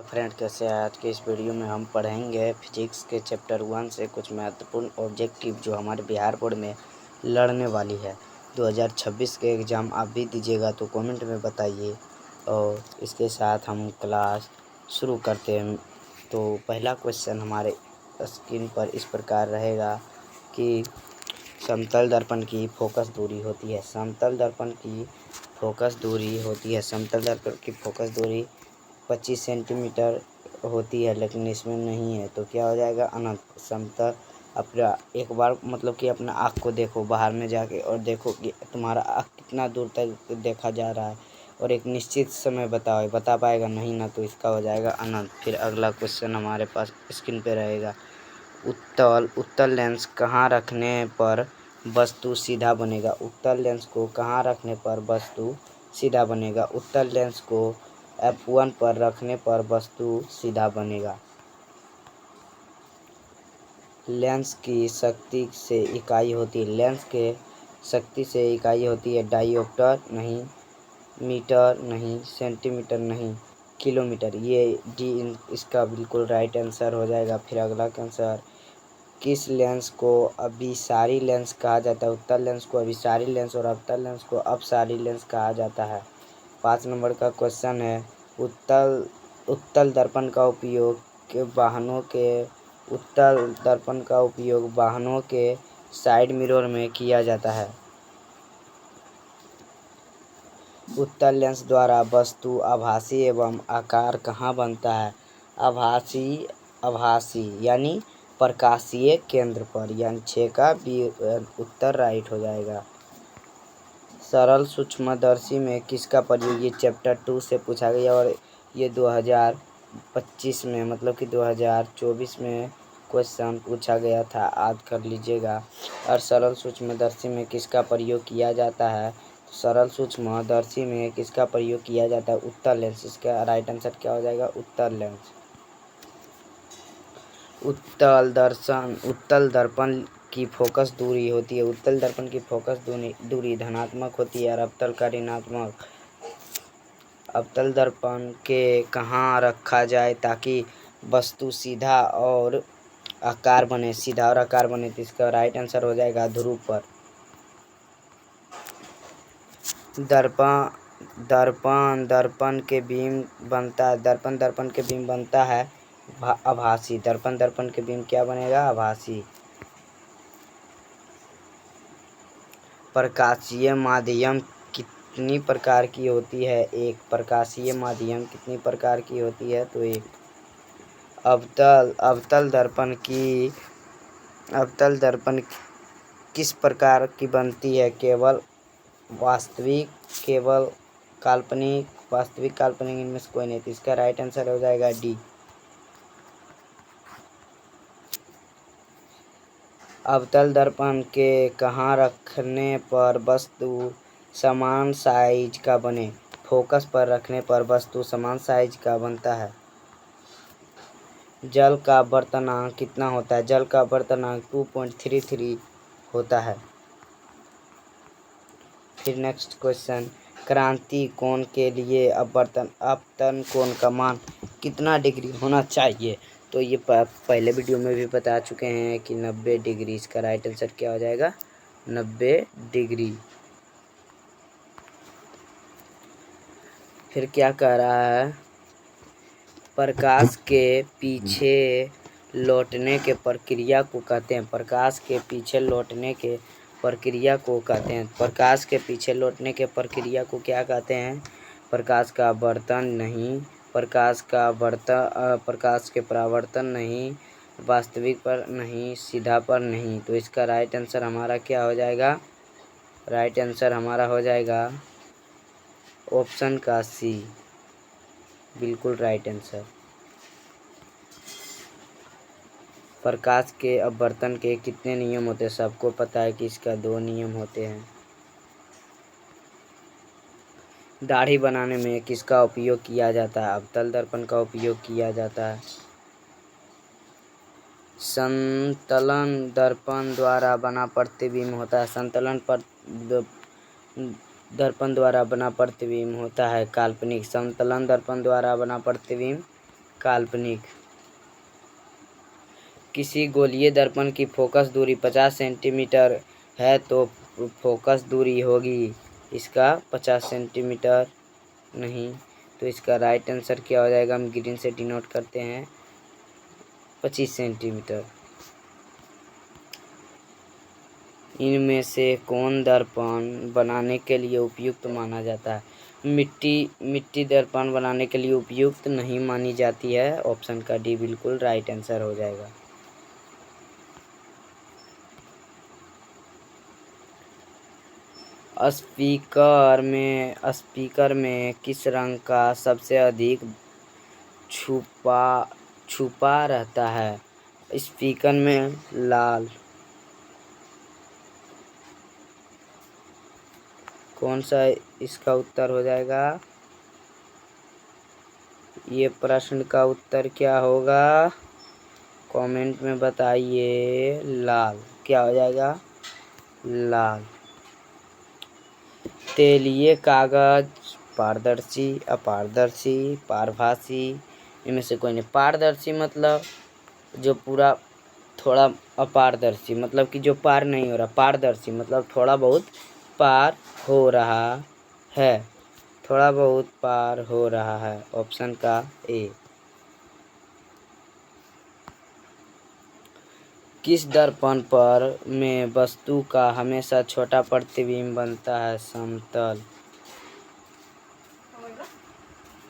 Friend, कैसे हैं? आज के इस वीडियो में हम पढ़ेंगे फिजिक्स के चैप्टर 1 से कुछ महत्वपूर्ण ऑब्जेक्टिव जो हमारे बिहार बोर्ड में लड़ने वाली है। 2026 के एग्ज़ाम आप भी दीजिएगा तो कमेंट में बताइए। और इसके साथ हम क्लास शुरू करते हैं। तो पहला क्वेश्चन हमारे स्क्रीन पर इस प्रकार रहेगा कि समतल दर्पण की फोकस दूरी होती है। समतल दर्पण की फोकस दूरी 25 सेंटीमीटर होती है, लेकिन इसमें नहीं है तो क्या हो जाएगा? अनंत। समतल अपना एक बार मतलब कि अपना आँख को देखो बाहर में जाके और देखो कि तुम्हारा आँख कितना दूर तक देखा जा रहा है और एक निश्चित समय बता पाएगा नहीं ना, तो इसका हो जाएगा अनंत। फिर अगला क्वेश्चन हमारे पास स्क्रीन पे रहेगा। उत्तल लेंस कहाँ रखने पर वस्तु सीधा बनेगा? उत्तल लेंस को कहाँ रखने पर वस्तु सीधा बनेगा? उत्तल लेंस को F1 पर रखने पर वस्तु सीधा बनेगा। लेंस की शक्ति से इकाई होती है। लेंस के शक्ति से इकाई होती है डायोप्टर, नहीं मीटर, नहीं सेंटीमीटर, नहीं किलोमीटर। ये डी इसका बिल्कुल राइट आंसर हो जाएगा। फिर अगला आंसर, किस लेंस को अभिसारी लेंस कहा जाता है? उत्तल लेंस को अभिसारी लेंस और अवतल लेंस को अपसारी लेंस कहा जाता है। 5 नंबर का क्वेश्चन है, उत्तल दर्पण का उपयोग वाहनों के साइड मिरर में किया जाता है। उत्तल लेंस द्वारा वस्तु आभासी एवं आकार कहाँ बनता है? आभासी यानी प्रकाशीय केंद्र पर, यानी 6 का बी उत्तर राइट हो जाएगा। सरल सूक्ष्मदर्शी में किसका प्रयोग? ये चैप्टर 2 से पूछा गया और ये 2025 में मतलब कि 2024 में क्वेश्चन पूछा गया था, याद कर लीजिएगा। और सरल सूक्ष्मदर्शी में किसका प्रयोग किया जाता है? सरल सूक्ष्मदर्शी में किसका प्रयोग किया जाता है? उत्तल लेंस। इसका राइट आंसर क्या हो जाएगा? उत्तल लेंस। उत्तल दर्पण की फोकस दूरी होती है। उत्तल दर्पण की फोकस दूरी धनात्मक होती है और अवतल का ऋणात्मक। अवतल दर्पण के कहाँ रखा जाए ताकि वस्तु सीधा और आकार बने? तो इसका राइट आंसर हो जाएगा ध्रुव पर। दर्पण के बीम बनता है आभासी। दर्पण के बीम क्या बनेगा? आभासी। प्रकाशीय माध्यम कितनी प्रकार की होती है? एक। प्रकाशीय माध्यम कितनी प्रकार की होती है? तो एक। अवतल दर्पण किस प्रकार की बनती है? केवल वास्तविक, केवल काल्पनिक, वास्तविक, काल्पनिक, इनमें से कोई नहीं। तो इसका राइट आंसर हो जाएगा डी। अवतल दर्पण के कहाँ रखने पर वस्तु समान साइज का बने? फोकस पर रखने पर वस्तु समान साइज का बनता है। जल का अपवर्तनांक कितना होता है? जल का अपवर्तनांक 2.33 होता है। फिर नेक्स्ट क्वेश्चन, क्रांति कोण के लिए अपतन कोण का मान कितना डिग्री होना चाहिए? तो ये पहले वीडियो में भी बता चुके हैं कि 90 डिग्री। इसका राइट आंसर क्या हो जाएगा? 90 डिग्री। फिर क्या कह रहा है? प्रकाश के पीछे लौटने के प्रक्रिया को कहते हैं। प्रकाश के पीछे लौटने के प्रक्रिया को कहते हैं। प्रकाश के पीछे लौटने के प्रक्रिया को क्या कहते हैं? प्रकाश का आवर्तन नहीं, प्रकाश के परावर्तन नहीं, वास्तविक पर नहीं, सीधा पर नहीं। तो इसका राइट आंसर हमारा क्या हो जाएगा? राइट आंसर हमारा हो जाएगा ऑप्शन का सी, बिल्कुल राइट आंसर। प्रकाश के अपवर्तन के कितने नियम होते हैं? सबको पता है कि इसका 2 नियम होते हैं। दाढ़ी बनाने में किसका उपयोग किया जाता है? अवतल दर्पण का उपयोग किया जाता है। संतलन दर्पण द्वारा बना प्रतिबिंब होता है। दर्पण द्वारा बना प्रतिबिंब होता है काल्पनिक। समतलन दर्पण द्वारा बना प्रतिबिंब काल्पनिक। किसी गोलीय दर्पण की फोकस दूरी 50 सेंटीमीटर है तो फोकस दूरी होगी इसका 50 सेंटीमीटर नहीं, तो इसका राइट आंसर क्या हो जाएगा, हम ग्रीन से डिनोट करते हैं 25 सेंटीमीटर। इनमें से कौन दर्पण बनाने के लिए उपयुक्त माना जाता है? मिट्टी दर्पण बनाने के लिए उपयुक्त नहीं मानी जाती है। ऑप्शन का डी बिल्कुल राइट आंसर हो जाएगा। स्पीकर में किस रंग का सबसे अधिक छुपा रहता है? स्पीकर में लाल। कौन सा इसका उत्तर हो जाएगा? ये प्रश्न का उत्तर क्या होगा, कमेंट में बताइए। लाल। क्या हो जाएगा? लाल। तेलीय कागज पारदर्शी, अपारदर्शी, पारभासी, इनमें से कोई नहीं। पारदर्शी मतलब जो पूरा, थोड़ा अपारदर्शी मतलब कि जो पार नहीं हो रहा। पारदर्शी मतलब थोड़ा बहुत पार हो रहा है, थोड़ा बहुत पार हो रहा है। ऑप्शन का ए। किस दर्पण पर में वस्तु का हमेशा छोटा प्रतिबिंब बनता है? समतल।